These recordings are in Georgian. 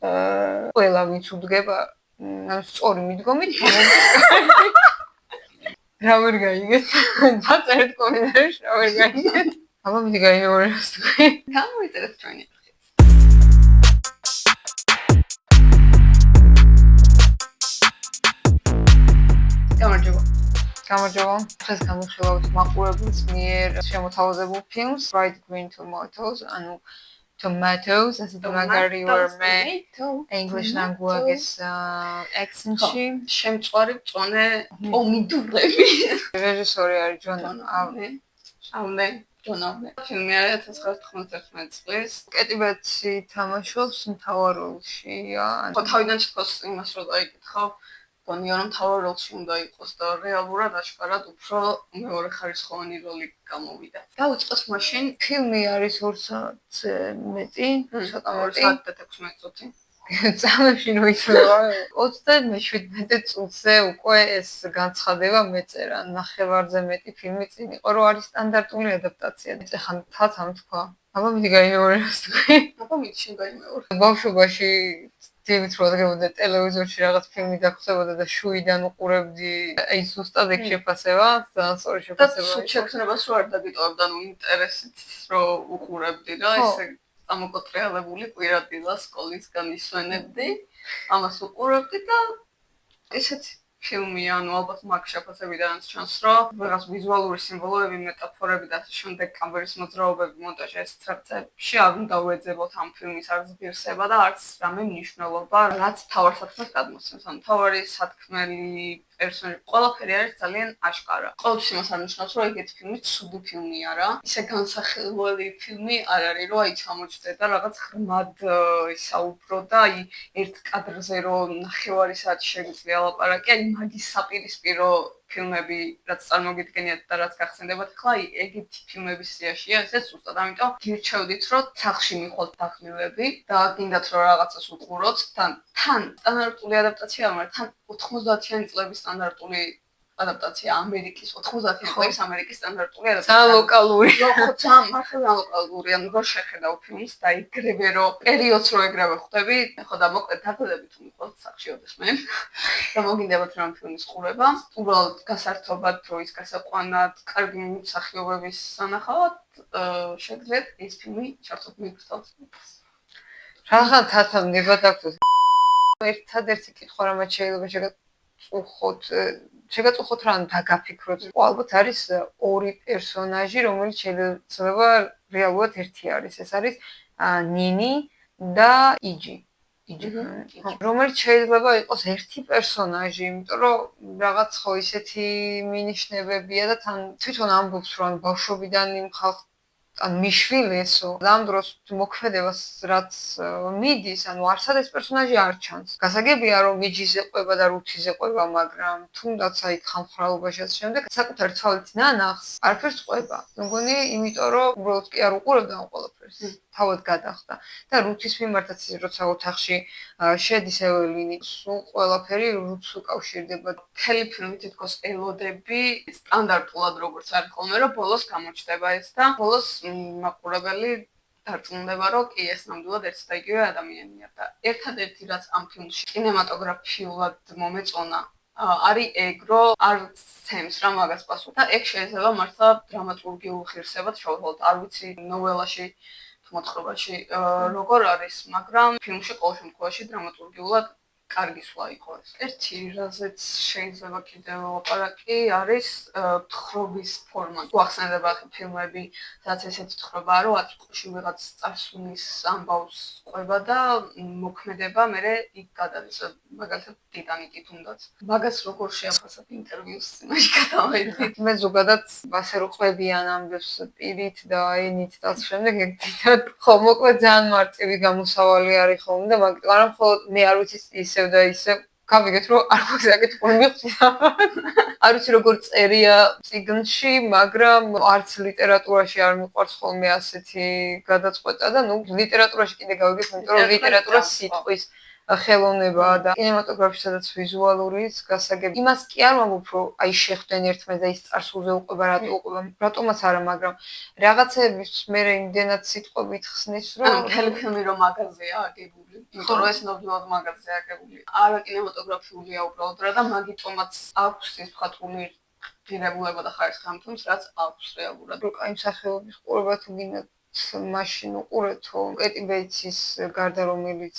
ყველა ვინც უდგება სწორი მიდგომით რა ვერ გაიგეთ? დაწერეთ კომენტარებში რა ვერ გაიგეთ? აბა მიდი გაიმეორებს თქვი. გამოვიწერეთ ჩვენი. გამარჯობა. დღეს გამოვხილავთ მაყურებლის მიერ შემოთავაზებულ ფილმს Bright Green Tomatoes, ანუ tomatoes, ასეთი მაგარი ვერმე English language accent-ში. შემწვარი მწვანე პომიდორები. რეჟისორი არის ჯონ ავნე. ფილმი არის 1991 წლის. კეტი ბეტსი თამაშობს მთავარ როლშია. ხო, თავიდან თქოს იმას რომ დაიკითხო. გონია რომ მთავარ როლში უნდა იყოს და რეალურად აშკარად უფრო მეორე ხარისხოვანი როლი გამოვიდა. დავიწყოთ მაშინ. ფილმი არის 2 საათზე მეტი, ცოტა მეტი. 2 საათი და 16 წუთი. წამებში რო იცვლება 27 წუთზე უკვე ეს განცხადება მეწერა. ნახევარზე მეტი ფილმი წინ იყო, რომ არის სტანდარტული ადაპტაცია. ეხლა თაც ამ თქვა. აბა მიდი გაიმეორებს თქვი. აბა მიდი შენ გაიმეორე. ბავშვობაში დივით რო დგებოდა ტელევიზორში რაღაც ფილმი დაგხვდებოდა და შუიდან უყურებდი აი ზუსტად ეგ შეფასება, ძალიან სწორი შეფასება. და შექმნებას რო არ დაგიტოვებდა, ნუ ინტერესით რო უყურებდი რა, ესე ამოკოტრიალებული კვირადილა სკოლისგან ისვენებდი, ამას უყურებდი და ესეთი ფილმია, ანუ ალბათ მაგ შეფასებიდანაც ჩანს, რომ რაღაც ვიზუალური სიმბოლოები, მეტაფორები და ასე შემდეგ კამერის მოძრაობები მონტაჟის წრეებში არ უნდა უეძებოთ ამ ფილმის არც ღირსება და არც რამე მნიშვნელობა, რაც თავარ სათქმელს გადმოსცემს. ანუ თავარი სათქმელი პერსონაჟი ყველაფერი არის ძალიან აშკარა. ყოველთვის იმას არ ნიშნავს, რომ ეგეთი ფილმი ცუდი ფილმი არა. ისე განსახილველი ფილმი არ არის, რომ აი ჩამოჭდე და რაღაც ღრმად ისაუბრო და აი ერთ კადრზე რომ ნახევარი საათი შეგვიძლია ლაპარაკი, აი მაგის საპირისპირო ფილმები, რაც წარმოგიდგენიათ და რაც გახსენდებათ, ახლა აი ეგეთი ფილმების სიაშია, ესეც ზუსტად, ამიტომ გირჩევდით, რომ სახლში მიხვალთ დახმილები და გინდათ რომ რაღაცას უყუროთ, თან სტანდარტული ადაპტაცია არ არის, თან 90-იანი წლების სტანდარტული ადაპტაცია ამერიკის 90-იანი წლების ამერიკის სტანდარტული ადაპტაცია. ძალიან ლოკალური. ხო, ძალიან ლოკალური, ანუ რო შეხედავ ფილმს და იგრევე რომ პერიოდს რო ეგრევე ხვდები, ხო და მოკლედ დაგოდები თუ მიყავთ სახში ოდესმე. და მოგინდებათ რომ ფილმის ყურება, უბრალოდ გასართობად დროის გასაყვანად, კარგი მსახიობების სანახავად, შეგძლეთ ეს ფილმი ჩართოთ მიგრძნოთ. რაღაც თათამდებათ აქვს. ერთადერთი კითხვა რამაც შეიძლება შეგაწუხოთ რა დაგაფიქროთ. ალბათ არის ორი პერსონაჟი, რომელიც შეიძლება რეალურად ერთი არის. ეს არის ნინი და იჯი. რომელიც შეიძლება იყოს ერთი პერსონაჟი, იმიტომ რომ რაღაც ხო ისეთი მინიშნებებია და თან თვითონ ამბობს რომ ბავშვობიდან იმ ხალხს ან მიშვილი ესო ამ დროს მოქმედებას რაც მიდის, ანუ არსად ეს პერსონაჟი არ ჩანს. გასაგებია რომ მიჯის ეყვება და რუთის ეყვება, მაგრამ თუნდაც აი ხამხრალობაშიც შემდეგ საკუთარი თვალით ნანახს არაფერს ყვება. მგონი იმიტომ რომ უბრალოდ კი არ უყურებდა ამ ყველაფერს. თავად გადახდა და რუთის მიმართაც როცა ოთახში შედის ეველინი, სულ ყველაფერი რუთს უკავშირდება. მთელი ფილმი თითქოს ელოდები სტანდარტულად როგორც არის ხოლმე, რომ ბოლოს გამოჩნდება ეს და ბოლოს მაყურებელი დარწმუნდება, რომ კი ეს ნამდვილად ერთი და იგივე ადამიანია და ერთადერთი რაც ამ ფილმში კინემატოგრაფიულად მომეწონა არის ეგ, რომ არ ცემს რა მაგას პასუხი და ეგ შეიძლება მართლა დრამატურგიულ ღირსებას შევვალოთ. არ ვიცი ნოველაში მოთხრობაში როგორ არის, მაგრამ ფილმში ყოველ შემთხვევაში დრამატურგიულად კარგი სვლა იყო ეს. ერთი რაზეც შეიძლება კიდევ ლაპარაკი არის თხრობის ფორმა. გვახსენდება ფილმები, სადაც ესეთი თხრობაა, რომ აწუხში ვიღაც წარსულის ამბავს ყვება და მოქმედება მერე იქ გადადის. მაგალითად ტიტანიკი თუნდაც. მაგას როგორ შეაფასებ ინტერვიუს წინაშე გადავედით. მე ზოგადად ასე რომ ყვებიან ამბებს პირით და ენით და ამ შემდეგ ერთად ხო მოკლედ ძალიან მარტივი გამოსავალი არის ხოლმე და მაგრამ მხოლოდ მე არ ვიცი ისევ და ისევ გავიგეთ რომ არ გვაგზავნეთ მივხვდით. არ ვიცი როგორ წერია წიგნში, მაგრამ არც ლიტერატურაში არ მიყვარს ხოლმე ასეთი გადაწყვეტა და ნუ ლიტერატურაში კიდე გავიგეთ, იმიტომ რომ ლიტერატურა სიტყვის ხელოვნებაა და კინემატოგრაფში სადაც ვიზუალურის გასაგები. იმას კი არ ვამბობ, რომ აი შეხვდნენ ერთმანეთს და ის წარსულზე უყვება, რატომაც არა, მაგრამ რაღაცების მე იმდენად სიტყვებით ხსნის, რომ მთელი ფილმი რომ მაგაზია აგებული. აგებული. იმიტომ რომ ეს ნამდვილად მაგაზია აგებული. არა კინემატოგრაფიულია უბრალოდ რა და მაგიტომაც აქვს ის მხატვრული ღირებულება და ხარისხი ამ ფილმს, რაც აქვს რეალურად. აი მსახიობის ყურება თუ გინდათ მაშინ უყურეთო კეტი ბეიტსის გარდა რომელიც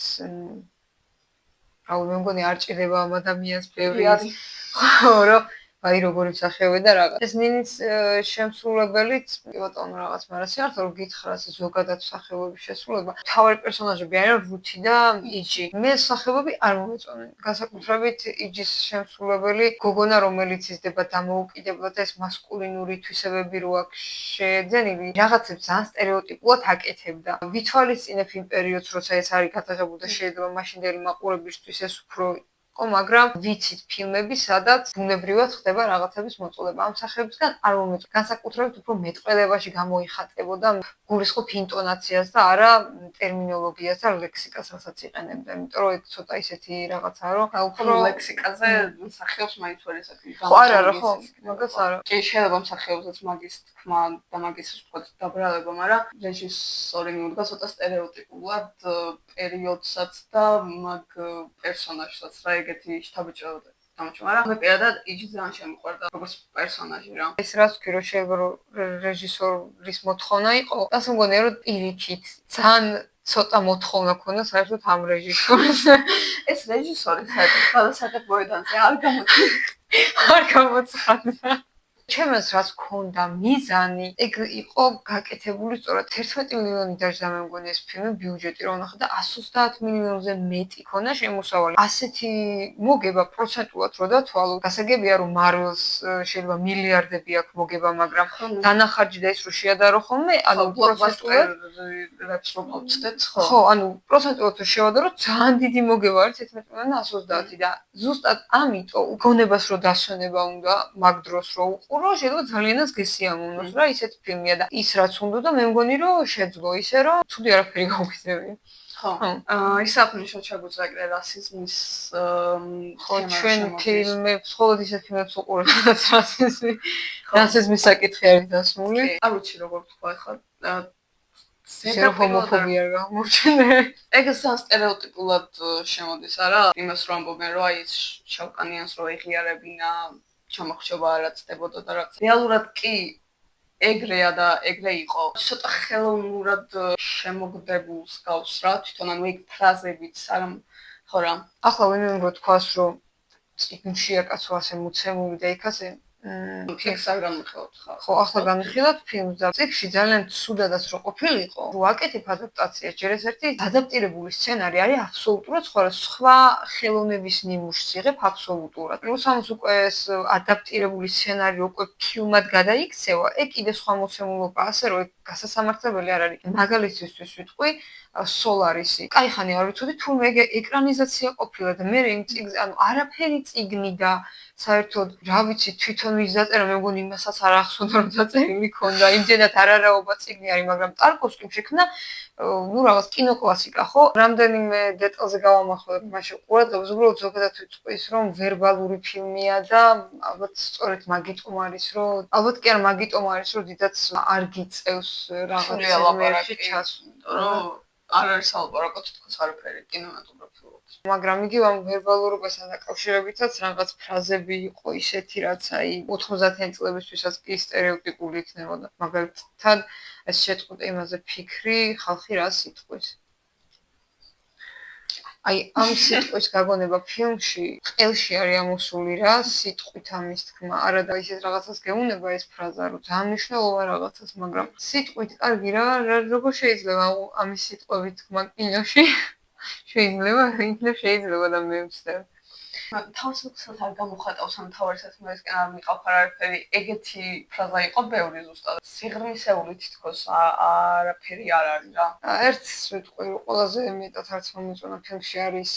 მე მგონი არ ჭირდება ამ ადამიანს ბევრი ხო რომ აი როგორი მსახიობი და რაღაც. ეს ნინის შემსრულებელიც ბატონო რაღაც მარასი არ თქო გითხრას ზოგადად მსახიობების შესრულება. თავი პერსონაჟები არიან რუთი და იჯი. მე მსახიობები არ მომეწონენ. განსაკუთრებით იჯის შემსრულებელი გოგონა რომელიც იზრდება დამოუკიდებლად ეს მასკულინური თვისებები რო აქვს შეძენილი. რაღაცებს ძალიან სტერეოტიპულად აკეთებდა. ვითვალისწინებ იმ პერიოდს როცა ეს არის გადაღებული და შეიძლება მაშინდელი მაყურებლისთვის ეს უფრო მაგრამ ვიცით ფილმები, სადაც ბუნებრივად ხდება რაღაცების მოწოდება. ამ სახეებისგან არ მომეწონა. განსაკუთრებით უფრო მეტყველებაში გამოიხატებოდა გულისხმობ ინტონაციას და არა ტერმინოლოგიას და ლექსიკას, რასაც იყენებდა. იმიტომ რომ ეს ცოტა ისეთი რაღაცაა, რომ უფრო ლექსიკაზე სახეობს მაინც ვერ ესაკი. ხო, არა, ხო, მაგას არა. კი, შეიძლება სახეობსაც მაგის თქმა და მაგის თქმა დაბრალება, მაგრამ რეჟისორი მიუდგა ცოტა სტერეოტიპულად პერიოდსაც და მაგ პერსონაჟსაც რა ეგეთი შთაბეჭდილება დამჭა, მაგრამ მე პირადად იჯი ძალიან შემიყვარდა როგორც პერსონაჟი რა. ეს რაც ვთქვი რომ შეიძლება რეჟისორის მოთხოვნა იყო, ასე მგონია რომ პირიქით ძალიან ცოტა მოთხოვნა ქონდა საერთოდ ამ რეჟისორს. ეს რეჟისორი საერთოდ მოედანზე არ გამოცხადდა. ჩემს რაც ქონდა მიზანი, ეგ იყო გაკეთებული სწორად 11 მილიონი დაჯდა მე მგონი ეს ფილმი ბიუჯეტი რომ ნახე და 130 მილიონზე მეტი ქონდა შემოსავალი. ასეთი მოგება პროცენტულად რო დათვალო, გასაგებია რომ Marvel-ს შეიძლება მილიარდები აქვს მოგება, მაგრამ დანახარჯი და ის რო შეადარო ხოლმე, ანუ პროცენტულად ხო, ანუ პროცენტულად რო შევადარო, ძალიან დიდი მოგება არის 11 მილიონი და 130 და ზუსტად ამიტომ გონებას რო დასვენება უნდა მაგ დროს რო უყურო, შეიძლება ძალიანაც გესიამოვნოს რა ისეთი ფილმია და ის რაც უნდა და მე მგონი რომ შეძლო ისე რომ ცუდი არაფერი გავგიზევია. ხო. ის აღნიშნულ ჩაგუწაკრე რასიზმის ხო ჩვენ ფილმებს ხოლმე ისეთ ფილმებს უყურებთ რაც რასიზმის საკითხი არის დასმული. არ ვიცი როგორ თქვა ახლა ზერო ჰომოფობია გამორჩენე. ეგ ძალიან სტერეოტიპულად შემოდის არა? იმას რომ ამბობენ რომ აი ეს შავკანიანს რო ეღიარებინა ჩამოხრჩობა არ აცდებოდა და რაც რეალურად კი ეგრეა და ეგრე იყო. ცოტა ხელოვნურად შემოგდებულს გავს რა თვითონ ანუ ეგ ფრაზებიც არა ხო რა. ახლა ვინმე რო თქვას რომ წიგნშია კაცო ასე მოცემული და იქაზე ფილმს არ განვიხილოთ ხა. ხო, ახლა განვიხილოთ ფილმს და წიგნში ძალიან ცუდადაც რო ყოფილიყო. რო აკეთებ ადაპტაციას, ჯერ ეს ერთი ადაპტირებული სცენარი არის აბსოლუტურად სხვა ხელოვნების ნიმუშს იღებ აბსოლუტურად. პლუს ამას უკვე ეს ადაპტირებული სცენარი უკვე ფილმად გადაიქცევა, ეგ კიდე სხვა მოცემულობა, ასე რომ ეგ გასასამართლებელი არ არის. მაგალითისთვის ვიტყვი Solaris-ი. კაი ხანი არ ვიცოდი თურმე ეგ ეკრანიზაცია ყოფილა და მე იმ წიგნს ანუ არაფერი წიგნი და საერთოდ რა ვიცი თვითონ ვის დაწერა მე მგონი იმასაც არ ახსოვდა რომ დაწერილი ქონდა იმდენად არარაობა წიგნი არის მაგრამ ტარკოვსკიმ შექმნა ნუ რაღაც კინოკლასიკა ხო რამდენიმე დეტალზე გავამახვილებ მაშინ ყურადღებას უბრალოდ ზოგადად ვიტყვის რომ ვერბალური ფილმია და ალბათ სწორედ მაგიტომ არის რომ ალბათ კი არ მაგიტომ არის რომ დიდაც არ გიწევს რაღაც მერში ჩასვლა რომ არ არის ალპარაკო თითქოს არაფერი კინემატოგრაფიულად. მაგრამ იგი ამ ვერბალურობასთან დაკავშირებითაც რაღაც ფრაზები იყო ისეთი, რაც აი 90-იან წლებისთვისაც კი სტერეოტიპული იქნებოდა. მაგალითად, ეს შეწყვეტა იმაზე ფიქრი, ხალხი რას იტყვის. აი ამ სიტყვის გაგონება ფილმში ყელში არის ამოსული რა სიტყვით ამის თქმა. არა და ისეთ რაღაცას გეუნება ეს ფრაზა, რომ ძალიან მნიშვნელოვან რაღაცას, მაგრამ სიტყვით კარგი რა, როგორ შეიძლება ამის სიტყვებით თქმა კინოში? შეიძლება და მე ვცდებ. თავისუფლად არ გამოხატავს ამ თავარ საქმესკენ არ მიყავ არაფერი ეგეთი ფრაზა იყო ბევრი ზუსტად სიღრმისეული თითქოს არაფერი არ არის რა ერთ ვიტყვი რომ ყველაზე მეტად არც მომეწონა ფილმში არის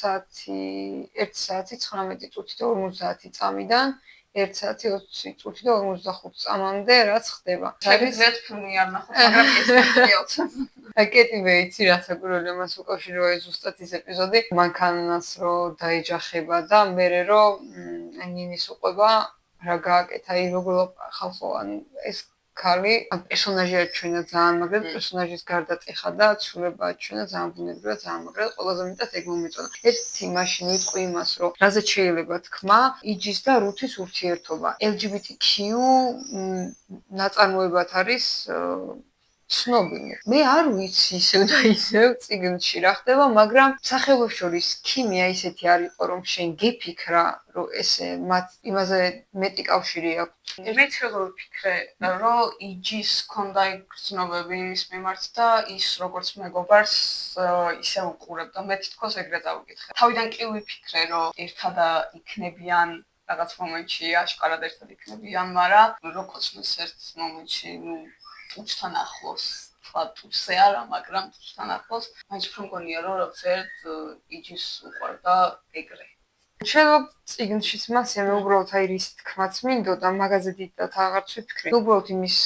1 საათი 19 წუთი და 50 წამიდან 1 საათი 20 წუთი და 55 წამამდე რაც ხდება. შეიძლება ფილმი არ ნახოთ, მაგრამ ეს ფაქტია. კეტი ბეიტსი რაც აკურველი მას უკავშირდება ზუსტად ის ეპიზოდი მანქანას რო დაეჯახება და მერე რო ნინის უყვება რა გააკეთა, აი როგორ ხალხო ან ეს ქალი პერსონაჟი აჩვენა ძალიან, მაგრამ პერსონაჟის გარდატეხა და ცვლილება აჩვენა ძალიან ბუნებრივად, ძალიან მაგრამ ყველაზე მეტად ეგ მომეწონა. ერთი მაშინ ვიტყვი იმას, რომ რაზეც შეიძლება თქმა, იჯის და რუთის ურთიერთობა. LGBTQ ნაწარმოებად არის ცნობილი. მე არ ვიცი ისევ და ისევ წიგნში რა ხდება, მაგრამ სახელებს შორის ქიმია ისეთი არ იყო, რომ შენ გეფიქრა, რომ ესე მათ იმაზე მეტი კავშირი აქვს. მეც როგორ ვფიქრე, რომ იჯის ქონდა გრძნობები იმის მიმართ და ის როგორც მეგობარს ისე უყურებდა. მე თვითონ ეგრე დავიკითხე. თავიდან კი ვიფიქრე, რომ ერთად იქნებიან რაღაც მომენტში, აშკარად ერთად იქნებიან, მაგრამ როგორც ერთ მომენტში, ტუჩთან ახლოს, თქვა ტუჩზე არა, მაგრამ ტუჩთან ახლოს, მაინც უფრო მგონია, რომ როგორც ერთ იჯის უყვარდა ეგრე. შეიძლება წიგნშიც მასია, მე უბრალოდ აი რის თქმაც მინდოდა, მაგაზე დიდად აღარც ვიფიქრე. უბრალოდ იმის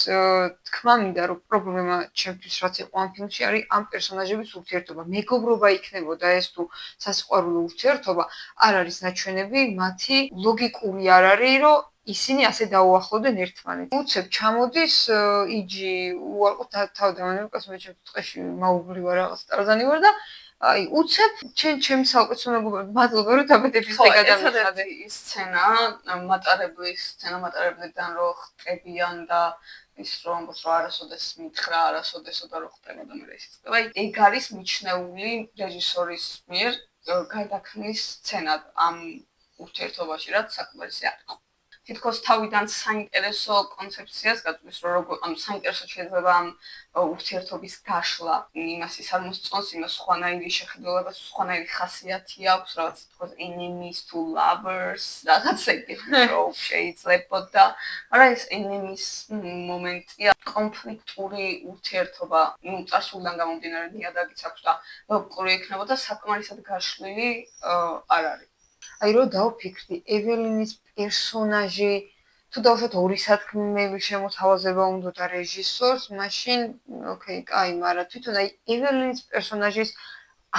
თქმა მინდა, რომ პრობლემა ჩემთვის რაც იყო ამ ფილმში არის ამ პერსონაჟების ურთიერთობა. მეგობრობა იქნებოდა ეს თუ სასიყვარულო ურთიერთობა, არ არის ნაჩვენები, მათი ლოგიკური არ არის, რომ ისინი ასე დაუახლოვდნენ ერთმანეთს. უცებ ჩამოდის იჯი უარყოფ თავდამანებელს მე ჩემს ტყეში მაუბლივარ რაღაც ტარზანი ვარ და აი უცებ ჩემი საუკეთესო მეგობარი მადლობა რომ დაბადების დღე გადამიხადე. ის სცენა, მატარებლის სცენა მატარებლიდან რო ხტებიან და ის რომ არასოდეს მითხრა, არასოდესო და რო ხტებოდა მე ისიც. აი ეგ არის მიჩნეული რეჟისორის მიერ გარდაქმნის სცენა ამ ურთიერთობაში, რაც საკმარისი არ იყო. თითქოს თავიდან საინტერესო კონცეფციას გაწვდის, რომ როგორ ანუ საინტერესო შეიძლება ამ ურთიერთობის გაშლა, იმაsis არ მოსწონს, იმას სხვანაირი შეხედულება, სხვანაირი ხასიათი აქვს, რაღაც თითქოს enemies to lovers, რაღაც ეგეთი შეიძლებოდა, მაგრამ ეს enemies მომენტია კონფლიქტური ურთიერთობა, წარსულიდან გამომდინარე ნიადაგიც აქვს და ლოგიკური იქნებოდა საკმარისად გაშლილი არ არის. აი რო დავფიქრდი, ეველინის პერსონაჟი თუ დავუშვათ ორი სათქმელი შემოთავაზება უნდოდა რეჟისორს, მაშინ ოკეი, კაი, მაგრამ თვითონ აი ეველინის პერსონაჟის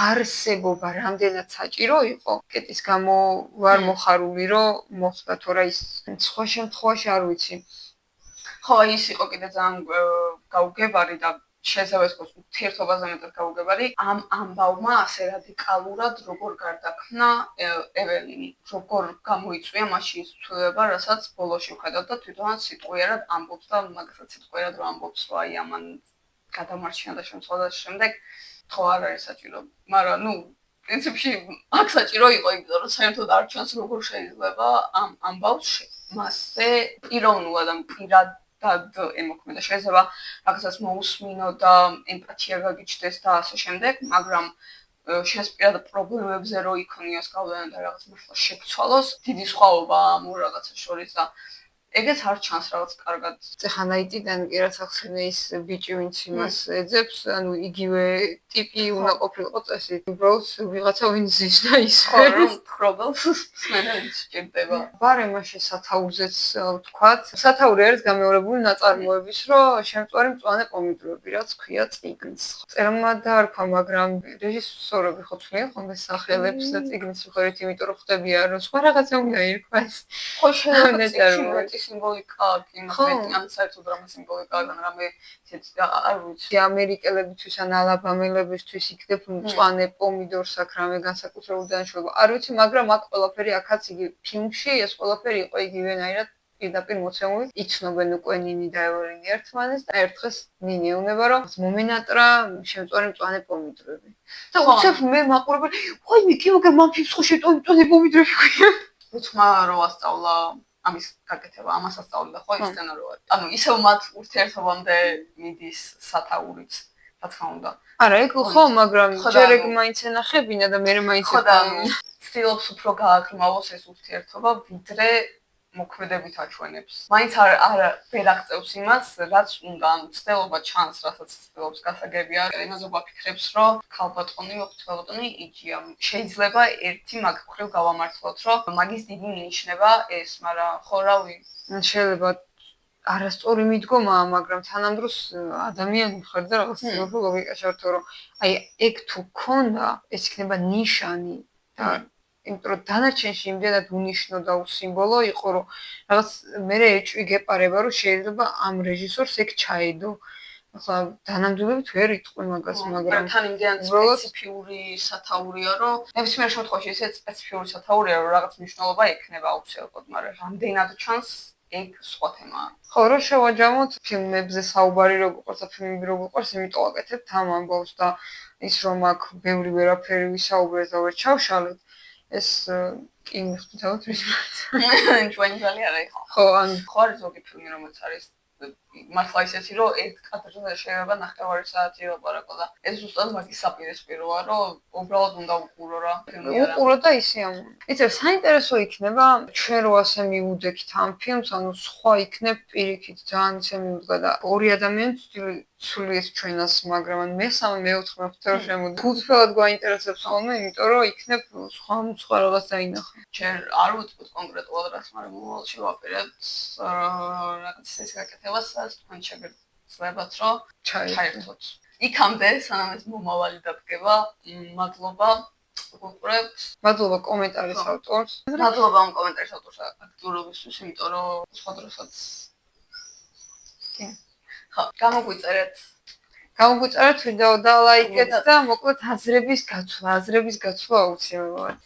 არსებობა რამდენად საჭირო იყო, კეტის გამო ვარ მოხარული, რომ მოხდა, თორე ის სხვა შემთხვევაში არ ვიცი. ხო, ის იყო კიდე ძალიან გაუგებარი და შეიძლება ითქვას ურთიერთობაზე მეტად გაუგებარი ამ ამბავმა ასე რადიკალურად როგორ გარდაქმნა ეველინი, როგორ გამოიწვია მასში ის ცვლილება, რასაც ბოლოში ვხედავ და თვითონაც სიტყვიერად ამბობს და მაგასაც სიტყვიერად რომ ამბობს, რომ აი ამან გადამარჩინა და შემცვალა და შემდეგ ხო არ არის საჭირო, მაგრამ პრინციპში აქ საჭირო იყო, იმიტომ რომ საერთოდ არ ჩანს როგორ შეიძლება ამ ამბავს მასზე პიროვნულად და პირად ემოქმედა. შეიძლება რაღაცას მოусმინო და ემპათია გაგიჩნდეს და ასე შემდეგ, მაგრამ შენს პირადად პრობლემებზე რო იქონიოს გავლენა და რაღაც მართლა შეცვალოს, დიდი სხვაობა ამ ორ რაღაცას შორის და ეგეც არ ჩანს რაღაც კარგად. ეხანაიტიდან კი რაც ახსენე ის ბიჭი ვინც იმას ეძებს, ანუ იგივე ტიპი უნდა ყოფილიყო წესი. უბრალოდ ვიღაცა ვინ ზის და ის რომ პრობლემს სმენელიც სჭირდება. ბარემაში სათაურზეც ვთქვათ. სათაური არის გამეორებული ნაწარმოების, რომ შემწვარი მწვანე პომიდორები, რაც ქვია წიგნს. წერმა დაარქვა, მაგრამ რეჟისორები ხო ცვლიან ხოლმე სახელებს და წიგნის ვიყურებთ, იმიტომ რომ ხდებიან, რომ სხვა რაღაცა უნდა ერქვას. ხო შეიძლება სიმბოლიკა აქვს, ან საერთოდ რამე სიმბოლიკა ან რამე ისეთი არ ვიცი. ამერიკელებისთვის ან ალაბამელებისთვის იქნებ მწვანე პომიდორს აქ რამე განსაკუთრებული დანიშნულება. არ ვიცი, მაგრამ აქ ყველაფერი აქაც იგი ფილმში ეს ყველაფერი იყო იგივენაირად პირდაპირ მოცემული. იცნობენ უკვე ნინი და ეველინი ერთმანეთს და ერთ დღეს ნინი ეუბნება, რომ მომენატრა შემწვარი მწვანე პომიდორები. და უცებ მე მაყურებელი, ვაიმე, კი მაგრამ მან ფილმს ხო შემწვარი მწვანე პომიდორები ქვია. უცმა რო ასწავლა ამის გაკეთება, ამას ასწავლიდა ხო ის სცენა რო არის. ანუ ისევ მათ ურთიერთობამდე მიდის სათაურიც, რა თქმა უნდა. არა, ეგ ხო, მაგრამ ჯერ ეგ მაინც ენახებინა და მე მაინც ცდილობს უფრო გააგრძელოს ეს ურთიერთობა, ვიდრე მოქმედებით აჩვენებს. მაინც არ ვერ აღწევს იმას, რაც უნდა, ანუ ცდილობა ჩანს, რასაც ცდილობს გასაგები არის. იმაზე ვაფიქრებს, რომ ქალბატონი, ოხტქალბატონი იჯია. შეიძლება ერთი მაგ მხრივ გავამართლოთ, რომ მაგის დიდი ნიშნება ეს, მაგრამ ხო რავი, შეიძლება არასწორი მიდგომაა, მაგრამ თანამდროს ადამიანი ხარ და რაღაც ლოგიკა შევთო, რომ აი ეგ თუ ქონდა, ეს იქნება ნიშანი და იმიტომ რომ დანარჩენში იმდენად უნიშნო და უსიმბოლო იყო, რომ რაღაც მე ეჭვი გეპარება, რომ შეიძლება ამ რეჟისორს ეგ ჩაედო. ახლა დანამდვილებით ვერ იტყვი მაგას, მაგრამ თან იმდენად სპეციფიური სათაურია, რომ ნებისმიერ შემთხვევაში ესეც სპეციფიური სათაურია, რომ რაღაც მნიშვნელობა ექნება აუცილებლად, მაგრამ რამდენად ჩანს ეგ სხვა თემაა. ხო, რომ შევაჯამოთ ფილმებზე საუბარი როგორ ყავს და ფილმები როგორ ყავს, იმიტომ აკეთებთ ამ ამბავს და ის რომ აქ ბევრი ვერაფერი ვისაუბრეთ და ვერ ჩავშალეთ, ეს კი მიხვდებით ვის ჩვენი ძალი არა იყო. ხო, ან ხო არის ზოგი ფილმი, რომელიც არის მართლა ისეთი, რომ ერთ კადრზე შეიძლება ნახევარი საათი ელაპარაკო და ეს ზუსტად მაგის საპირისპიროა, რომ უბრალოდ უნდა უყურო რა. უყურო და ისე ამ. იცი, საინტერესო იქნება ჩვენ რო ასე მივუდექით ამ ფილმს, ანუ სხვა იქნებ პირიქით ძალიან ისე მივუდგა და ორი ადამიანი ცulies ჩვენას, მაგრამ ან მესამე, მეოთხე მეხუთე შემოდი. გულწრფელად გვაინტერესებს ხოლმე, იმიტომ რომ იქნებ სხვა რაღაც დაინახა. ჯერ არ ვუთქვით კონკრეტულად რას, მაგრამ მომავალში ვაპირებთ რაღაც ისეთი გაკეთებას, სადაც თქვენ შეგეძლებათ, რომ ჩაერთოთ. იქამდე, სანამ ეს მომავალი დადგება, მადლობა უყურებთ. მადლობა კომენტარის ავტორს. მადლობა ამ კომენტარის ავტორს აქტიურობისთვის, იმიტომ რომ სხვა დროსაც ხო, გამოგვიწერეთ ვიდეო და ლაიქეთ და მოკლედ აზრების გაცვლა აუცილებლად.